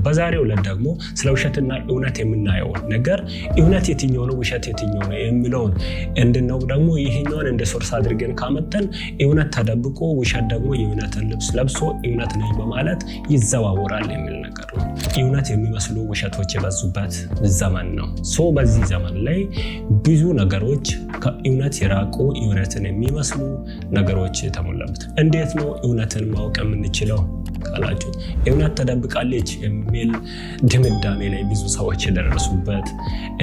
በዛሬው ዕለት ደግሞ ስለ ውሸትና እውነት የምናየው ነገር እውነት የትኛው ነው ውሸት የትኛው ነው የሚለውን እንድነው ደግሞ ይሄኛውን እንደ ሶርስ አድርገን ካመጣን እውነት ተደብቆ ውሸት ደግሞ የእውነትን ልብስ ለብሶ እውነት ነኝ በማለት ይዘዋወራል የሚል ነገር ነው። እውነት የሚመስሉ ውሸቶች የበዙበት ዘመን ነው። በዚህ ዘመን ላይ ብዙ ነገሮች ከእውነት የራቁ እውነትን የሚመስሉ ነገሮች የተሞላበት። እንዴት ነው እውነትን ማወቅ የምንችለው ካላችሁ እውነት ተደብቃለች የሚል ድምዳሜ ላይ ብዙ ሰዎች የደረሱበት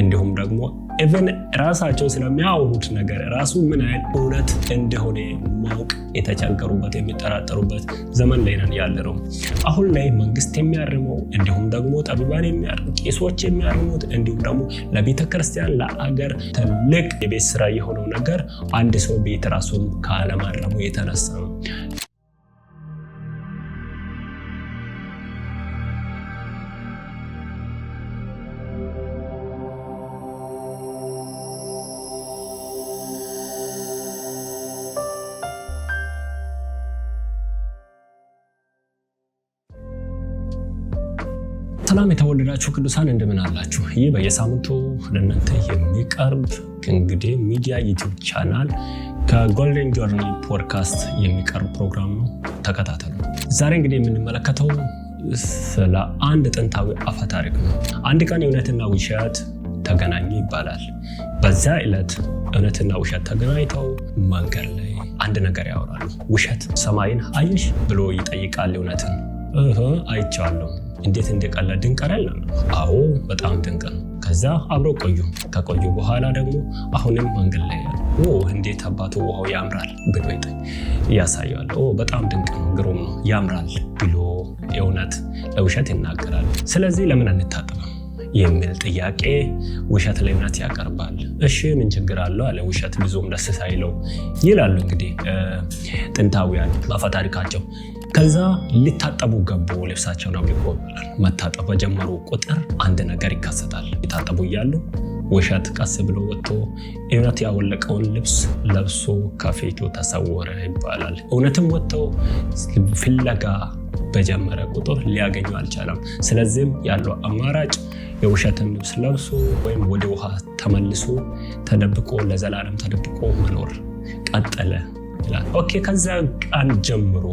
እንዲሁም ደግሞ ኢቭን ራሳቸው ስለሚያወሩት ነገር ራሱ ምን አይነት እውነት እንደሆነ ማወቅ የተቸገሩበት የሚጠራጠሩበት ዘመን ላይ ነን ያለነው። አሁን ላይ መንግስት የሚያርመው እንዲሁም ደግሞ ጠቢባን የሚያርሙት ቄሶች የሚያርሙት እንዲሁም ደግሞ ለቤተክርስቲያን ለአገር ትልቅ የቤት ስራ የሆነው ነገር አንድ ሰው ቤት ራሱን ካለማረሙ የተነሳ ነው። ሰላም የተወደዳችሁ ቅዱሳን እንደምን አላችሁ? ይህ በየሳምንቱ ለእናንተ የሚቀርብ እንግዲህ ሚዲያ ዩቲዩብ ቻናል ከጎልደን ጆርኒ ፖድካስት የሚቀርብ ፕሮግራም ነው። ተከታተሉ። ዛሬ እንግዲህ የምንመለከተው ስለ አንድ ጥንታዊ አፈ ታሪክ ነው። አንድ ቀን እውነትና ውሸት ተገናኙ ይባላል። በዛ ዕለት እውነትና ውሸት ተገናኝተው መንገድ ላይ አንድ ነገር ያወራሉ። ውሸት ሰማይን አየሽ ብሎ ይጠይቃል እውነትን። አይቻለሁ። እንዴት እንደቀለ ድንቅ አይደለም? አዎ በጣም ድንቅ ነው። ከዛ አብረው ከቆዩ በኋላ ደግሞ አሁንም መንገድ ላይ እንዴት አባቱ ውሃው ያምራል ብሎ ያሳያል። በጣም ድንቅ ነው፣ ግሩም ነው፣ ያምራል ብሎ እውነት ለውሸት ይናገራል። ስለዚህ ለምን አንታጠብም የሚል ጥያቄ ውሸት ለእውነት ያቀርባል። እሺ ምን ችግር አለው አለ ውሸት ብዙም ደስ ሳይለው ይላሉ እንግዲህ ጥንታውያን አፈ ታሪካቸው። ከዛ ሊታጠቡ ገቡ፣ ልብሳቸውን አውልቆ ይባላል። መታጠብ በጀመሩ ቁጥር አንድ ነገር ይከሰታል። ሊታጠቡ እያሉ ውሸት ቀስ ብሎ ወጥቶ እውነት ያወለቀውን ልብስ ለብሶ ከፊቱ ተሰወረ ይባላል። እውነትም ወጥተው ፍለጋ በጀመረ ቁጥር ሊያገኙ አልቻለም። ስለዚህም ያለው አማራጭ የውሸትን ልብስ ለብሶ ወይም ወደ ውሃ ተመልሶ ተደብቆ ለዘላለም ተደብቆ መኖር ቀጠለ ይላል። ከዛ ቀን ጀምሮ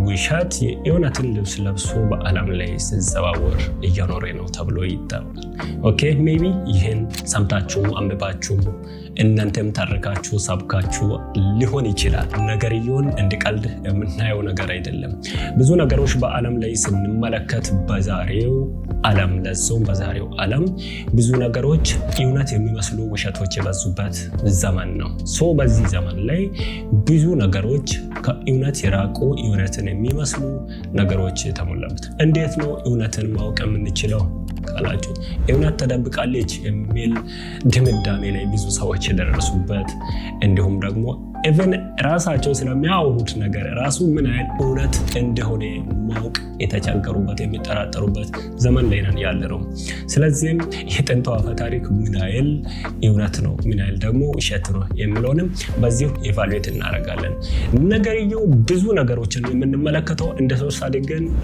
ውሸት የእውነትን ልብስ ለብሶ በዓለም ላይ ሲዘዋወር እየኖረ ነው ተብሎ ይታወቃል። ሜቢ ይህን ሰምታችሁ አንብባችሁ እናንተም ታርካችሁ ሰብካችሁ ሊሆን ይችላል። ነገርየውን እንዲቀልድ የምናየው ነገር አይደለም። ብዙ ነገሮች በዓለም ላይ ስንመለከት በዛሬው ዓለም ብዙ ነገሮች እውነት የሚመስሉ ውሸቶች የበዙበት ዘመን ነው። በዚህ ዘመን ላይ ብዙ ነገሮች ከእውነት የራቁ እውነትን የሚመስሉ ነገሮች የተሞላበት። እንዴት ነው እውነትን ማወቅ የምንችለው ካላችሁ እውነት ተደብቃለች የሚል ድምዳሜ ላይ ብዙ ሰዎች የደረሱበት እንዲሁም ደግሞ ኢቭን ራሳቸው ስለሚያወሩት ነገር ራሱ ምን አይነት እውነት እንደሆነ ማወቅ የተቸገሩበት የሚጠራጠሩበት ዘመን ላይ ነን ያለነው። ስለዚህም የጥንቱ አፈ ታሪክ ምን ያህል እውነት ነው ምን ያህል ደግሞ ውሸት ነው የሚለውንም በዚሁ ኢቫሉዌት እናደርጋለን። ነገርየው ብዙ ነገሮችን የምንመለከተው እንደ ሶርስ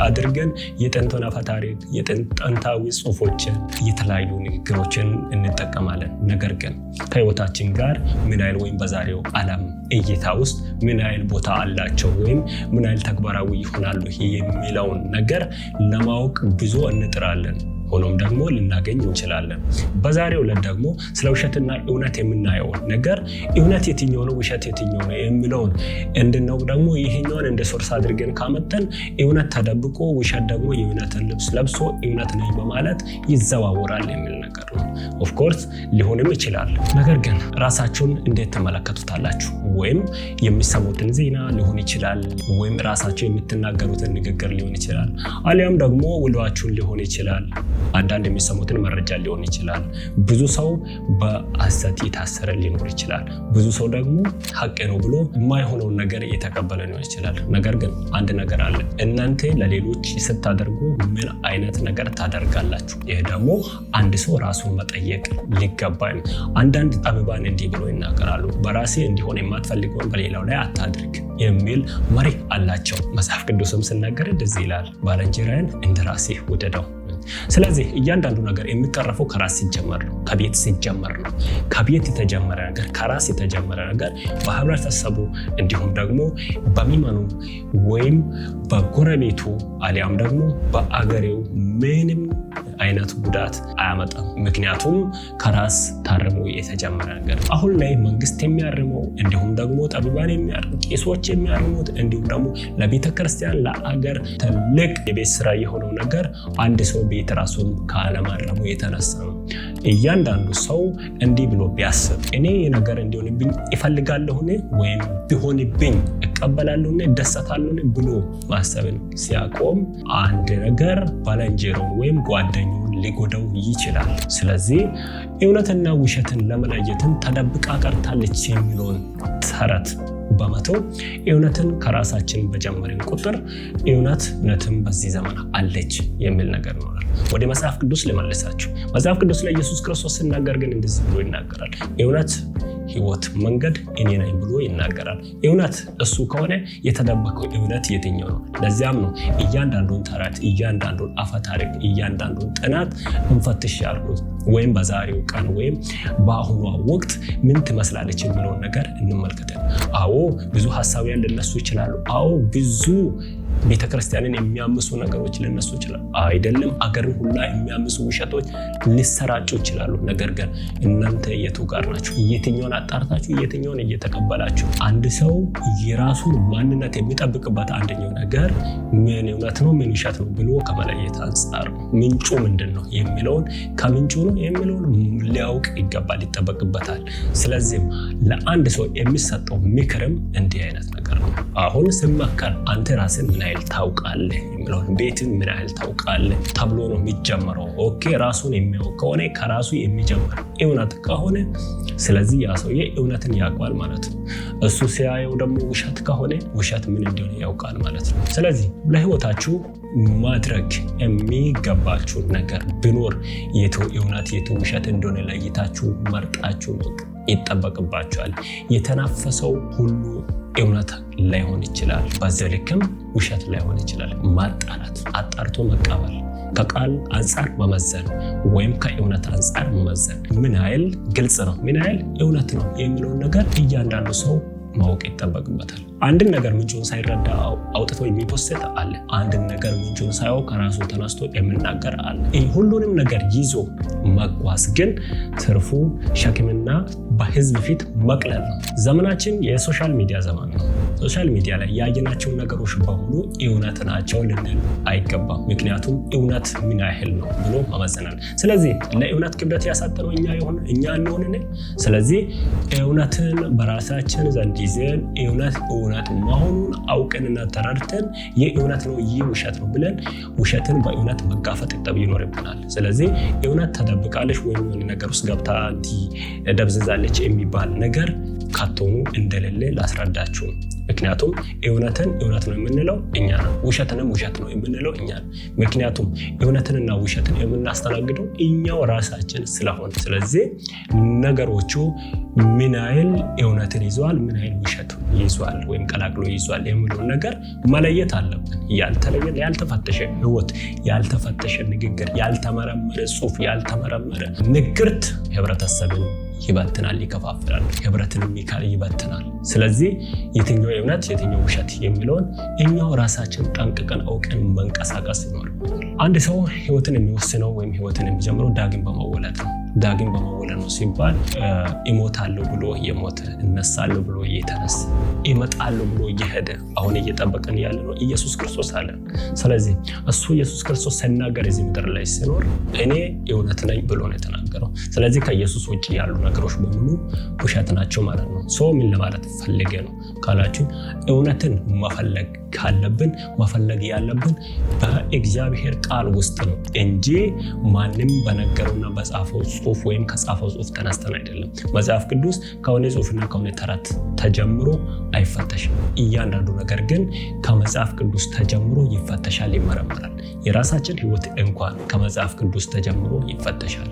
አድርገን የጥንቱን አፈ ታሪክ የጥንታዊ ጽሑፎችን የተለያዩ ንግግሮችን እንጠቀማለን። ነገር ግን ከህይወታችን ጋር ምን ያህል ወይም በዛሬው ዓለም እይታ ውስጥ ምን ያህል ቦታ አላቸው ወይም ምን ያህል ተግባራዊ ይሆናሉ የሚለውን ነገር ለማወቅ ብዙ እንጥራለን። ሆኖም ደግሞ ልናገኝ እንችላለን። በዛሬው ዕለት ደግሞ ስለ ውሸትና እውነት የምናየው ነገር እውነት የትኛው ነው ውሸት የትኛው ነው የሚለውን እንድነው ደግሞ ይሄኛውን እንደ ሶርስ አድርገን ካመጣን እውነት ተደብቆ ውሸት ደግሞ የእውነትን ልብስ ለብሶ እውነት ነኝ በማለት ይዘዋወራል የሚል ነገር ነው። ኦፍ ኮርስ ሊሆንም ይችላል። ነገር ግን ራሳችሁን እንዴት ተመለከቱታላችሁ? ወይም የሚሰሙትን ዜና ሊሆን ይችላል ወይም ራሳችሁ የምትናገሩትን ንግግር ሊሆን ይችላል አሊያም ደግሞ ውሏችሁን ሊሆን ይችላል። አንዳንድ የሚሰሙትን መረጃ ሊሆን ይችላል። ብዙ ሰው በሐሰት የታሰረ ሊኖር ይችላል። ብዙ ሰው ደግሞ ሐቅ ነው ብሎ የማይሆነውን ነገር እየተቀበለ ሊሆን ይችላል። ነገር ግን አንድ ነገር አለ። እናንተ ለሌሎች ስታደርጉ ምን አይነት ነገር ታደርጋላችሁ? ይህ ደግሞ አንድ ሰው ራሱን መጠየቅ ሊገባል። አንዳንድ ጠቢባን እንዲህ ብሎ ይናገራሉ። በራሴ እንዲሆን የማትፈልገውን በሌላው ላይ አታድርግ የሚል መሪ አላቸው። መጽሐፍ ቅዱስም ሲናገር እንደዚህ ይላል፣ ባልንጀራህን እንደ ራስህ ውደደው። ስለዚህ እያንዳንዱ ነገር የሚቀረፈው ከራስ ሲጀመር ነው፣ ከቤት ሲጀመር ነው። ከቤት የተጀመረ ነገር፣ ከራስ የተጀመረ ነገር በህብረተሰቡ እንዲሁም ደግሞ በሚመኑ ወይም በጎረቤቱ አሊያም ደግሞ በአገሬው ምንም አይነት ጉዳት አያመጣም። ምክንያቱም ከራስ ታርሞ የተጀመረ ነገር። አሁን ላይ መንግስት የሚያርመው እንዲሁም ደግሞ ጠቢባን የሚያርሙት፣ ቄሶች የሚያርሙት እንዲሁም ደግሞ ለቤተክርስቲያን ለአገር ትልቅ የቤት ስራ የሆነው ነገር አንድ ሰው ቤት ራሱን ካለማረሙ የተነሳ ነው። እያንዳንዱ ሰው እንዲህ ብሎ ቢያስብ እኔ ነገር እንዲሆንብኝ ይፈልጋለሁን ወይም ቢሆንብኝ እቀበላለሁን እደሰታለሁን ብሎ ማሰብን ሲያቆም አንድ ነገር ባልንጀራውን ወይም ጓደኛውን ሊጎዳው ይችላል። ስለዚህ እውነትና ውሸትን ለመለየትን ተደብቃ ቀርታለች የሚለውን ተረት በመተው እውነትን ከራሳችን በጀመርን ቁጥር እውነትም በዚህ ዘመን አለች የሚል ነገር ይኖራል። ወደ መጽሐፍ ቅዱስ ልመልሳችሁ። መጽሐፍ ቅዱስ ላይ ኢየሱስ ክርስቶስ ሲናገር ግን እንደዚህ ብሎ ይናገራል። እውነት፣ ሕይወት፣ መንገድ እኔ ነኝ ብሎ ይናገራል። እውነት እሱ ከሆነ የተደበቀው እውነት የትኛው ነው? ለዚያም ነው እያንዳንዱን ተረት፣ እያንዳንዱን አፈታሪክ፣ እያንዳንዱን ጥናት እንፈትሽ ያልኩት። ወይም በዛሬው ቀን ወይም በአሁኗ ወቅት ምን ትመስላለች የሚለውን ነገር እንመልከታለን። አዎ ብዙ ሐሳቢያን ሊነሱ ይችላሉ። አዎ ብዙ ቤተክርስቲያንን የሚያምሱ ነገሮች ሊነሱ ይችላሉ። አይደለም አገርን ሁላ የሚያምሱ ውሸቶች ሊሰራጩ ይችላሉ። ነገር ግን እናንተ የቱ ጋር ናችሁ? የትኛውን አጣርታችሁ የትኛውን እየተቀበላችሁ? አንድ ሰው የራሱን ማንነት የሚጠብቅበት አንደኛው ነገር ምን እውነት ነው ምን ውሸት ነው ብሎ ከመለየት አንጻር ነው። ምንጩ ምንድን ነው የሚለውን ከምንጩ ነው የሚለውን ሊያውቅ ይገባል፣ ይጠበቅበታል። ስለዚህም ለአንድ ሰው የሚሰጠው ምክርም እንዲህ አይነት ነገር ነው። አሁን ስመከር አንተ ራስን ምን ያህል ታውቃለህ የሚለውን ቤትን ምን ያህል ታውቃለህ ተብሎ ነው የሚጀመረው። ኦኬ ራሱን የሚያውቅ ከሆነ ከራሱ የሚጀምር እውነት ከሆነ ስለዚህ ያ ሰውዬ እውነትን ያውቃል ማለት ነው። እሱ ሲያየው ደግሞ ውሸት ከሆነ ውሸት ምን እንደሆነ ያውቃል ማለት ነው። ስለዚህ ለህይወታችሁ ማድረግ የሚገባችሁ ነገር ቢኖር የቱ እውነት የቱ ውሸት እንደሆነ ለይታችሁ መርጣችሁ ይጠበቅባችኋል። የተናፈሰው ሁሉ እውነት ላይሆን ይችላል፣ በዚህ ልክም ውሸት ላይሆን ይችላል። ማጣራት፣ አጣርቶ መቀበል፣ ከቃል አንጻር መመዘን ወይም ከእውነት አንጻር መመዘን ምን ያህል ግልጽ ነው ምን ያህል እውነት ነው የሚለውን ነገር እያንዳንዱ ሰው ማወቅ ይጠበቅበታል። አንድን ነገር ምንጩን ሳይረዳ አውጥቶ የሚፖስት አለ። አንድን ነገር ምንጩን ሳያውቅ ከራሱ ተነስቶ የሚናገር አለ። ሁሉንም ነገር ይዞ መጓዝ ግን ትርፉ ሸክምና በህዝብ ፊት መቅለል ነው። ዘመናችን የሶሻል ሚዲያ ዘመን ነው። ሶሻል ሚዲያ ላይ ያየናቸው ነገሮች በሙሉ እውነት ናቸው ልንል አይገባም። ምክንያቱም እውነት ምን ያህል ነው ብሎ መመዘናል። ስለዚህ ለእውነት ክብደት ያሳጠነው እኛ እንሆንን። ስለዚህ እውነትን በራሳችን ዘንድ ይዘን እውነት መሆኑን አውቀንና ተረድተን የእውነት ነው ይህ ውሸት ነው ብለን ውሸትን በእውነት መጋፈጥ ይኖርብናል። ስለዚህ እውነት ተደብቃለች ወይም የሆነ ነገር ውስጥ ገብታ ደብዝዛለች የሚባል ነገር ካቶኑ እንደሌለ ላስረዳችሁ። ምክንያቱም እውነትን እውነት ነው የምንለው እኛ ነው፣ ውሸትንም ውሸት ነው የምንለው እኛ ነው። ምክንያቱም እውነትንና ውሸትን የምናስተናግደው እኛው ራሳችን ስለሆነ፣ ስለዚህ ነገሮቹ ምን ያህል እውነትን ይዟል ምን ያህል ውሸት ይዟል ወይም ቀላቅሎ ይዟል የሚለውን ነገር መለየት አለብን። ያልተለየ ያልተፈተሸ ህይወት፣ ያልተፈተሸ ንግግር፣ ያልተመረመረ ጽሑፍ፣ ያልተመረመረ ንግርት ህብረተሰብን ይበትናል፣ ይከፋፍላል፣ ህብረትን ይበትናል። ስለዚህ የትኛው እውነት የትኛው ውሸት የሚለውን እኛው ራሳችን ጠንቅቀን አውቀን መንቀሳቀስ ይኖርብናል። አንድ ሰው ህይወትን የሚወስነው ወይም ህይወትን የሚጀምረው ዳግም በመወለድ ነው። ዳግም በመወለድ ነው ሲባል እሞታለሁ ብሎ የሞተ፣ እነሳለሁ ብሎ የተነሳ፣ እመጣለሁ ብሎ የሄደ አሁን እየጠበቀን ያለ ነው ኢየሱስ ክርስቶስ አለ። ስለዚህ እሱ ኢየሱስ ክርስቶስ ሲናገር እዚህ ምድር ላይ ሲኖር እኔ እውነት ነኝ ብሎ ነው የተናገረው። ስለዚህ ከኢየሱስ ውጭ ያሉ ነገሮች በሙሉ ውሸት ናቸው ማለት ነው። ሰው ምን ለማለት ፈልጌ ነው ካላችሁ እውነትን መፈለግ ካለብን መፈለግ ያለብን በእግዚአብሔር ቃል ውስጥ ነው እንጂ ማንም በነገረውና በጻፈው ጽሑፍ ወይም ከጻፈው ጽሑፍ ተነስተን አይደለም። መጽሐፍ ቅዱስ ከሆነ ጽሑፍና ከሆነ ተረት ተጀምሮ አይፈተሽም። እያንዳንዱ ነገር ግን ከመጽሐፍ ቅዱስ ተጀምሮ ይፈተሻል፣ ይመረመራል። የራሳችን ህይወት እንኳን ከመጽሐፍ ቅዱስ ተጀምሮ ይፈተሻል።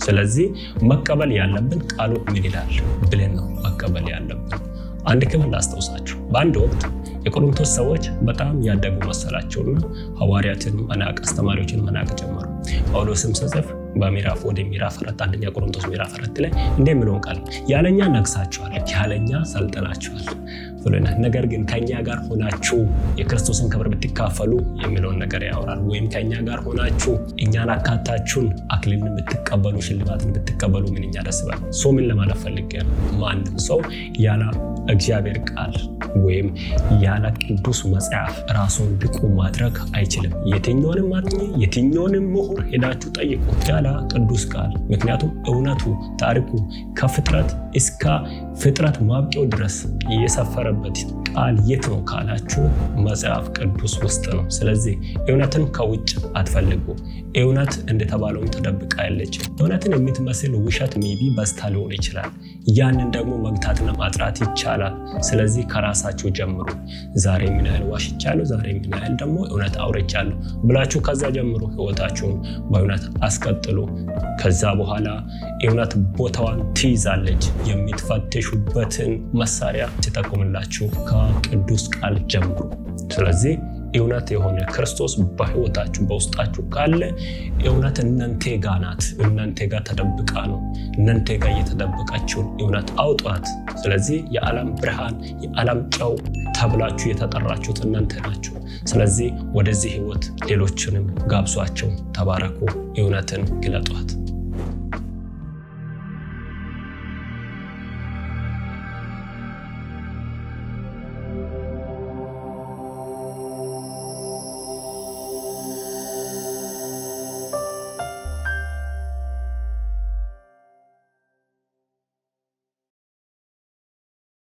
ስለዚህ መቀበል ያለብን ቃሉ ምን ይላል ብለን ነው መቀበል ያለብን። አንድ ክፍል ላስታውሳችሁ። በአንድ ወቅት የቆሮንቶስ ሰዎች በጣም ያደጉ መሰላቸውና ሐዋርያትን መናቅ፣ አስተማሪዎችን መናቅ ጀመሩ። ጳውሎስም ሲጽፍ በምዕራፍ 4 አንደኛ ቆሮንቶስ ምዕራፍ 4 ላይ እንደምንሆን ቃል ያለኛ ነግሳችኋል፣ ያለኛ ሰልጥናችኋል ብለናል። ነገር ግን ከኛ ጋር ሆናችሁ የክርስቶስን ክብር ብትካፈሉ የሚለውን ነገር ያወራል። ወይም ከኛ ጋር ሆናችሁ እኛን አካታችሁን አክሊልን ብትቀበሉ፣ ሽልማትን ብትቀበሉ ምንኛ ደስ ይላል። ሰው ምን ለማለት ፈልጌ ነው? ማንም ሰው ያለ እግዚአብሔር ቃል ወይም ያለ ቅዱስ መጽሐፍ ራሱን ብቁ ማድረግ አይችልም። የትኛውንም አጥኚ የትኛውንም ምሁር ሄዳችሁ ጠይቁ ያለ ቅዱስ ቃል። ምክንያቱም እውነቱ ታሪኩ ከፍጥረት እስከ ፍጥረት ማብቂያው ድረስ የሰፈረበት ቃል የት ነው ካላችሁ መጽሐፍ ቅዱስ ውስጥ ነው። ስለዚህ እውነትን ከውጭ አትፈልጉ። እውነት እንደተባለውም ተደብቃ ያለች እውነትን የምትመስል ውሸት ሜቢ በስታ ሊሆን ይችላል። ያንን ደግሞ መግታትና ማጥራት ይቻላል። ስለዚህ ከራሳችሁ ጀምሩ። ዛሬ ምን ያህል ዋሽቻለሁ፣ ዛሬ ምን ያህል ደግሞ እውነት አውርቻለሁ ብላችሁ ከዛ ጀምሩ። ህይወታችሁን በእውነት አስቀጥሉ። ከዛ በኋላ እውነት ቦታዋን ትይዛለች። የምትፈትሹበትን መሳሪያ ትጠቁምላችሁ ከቅዱስ ቃል ጀምሩ። ስለዚህ እውነት የሆነ ክርስቶስ በህይወታችሁ በውስጣችሁ ካለ እውነት እናንተ ጋር ናት። እናንተ ጋር ተደብቃ ነው። እናንተ ጋር የተደበቀችውን እውነት አውጧት። ስለዚህ የዓለም ብርሃን የዓለም ጨው ተብላችሁ የተጠራችሁት እናንተ ናችሁ። ስለዚህ ወደዚህ ህይወት ሌሎችንም ጋብዟቸው። ተባረኩ። እውነትን ግለጧት።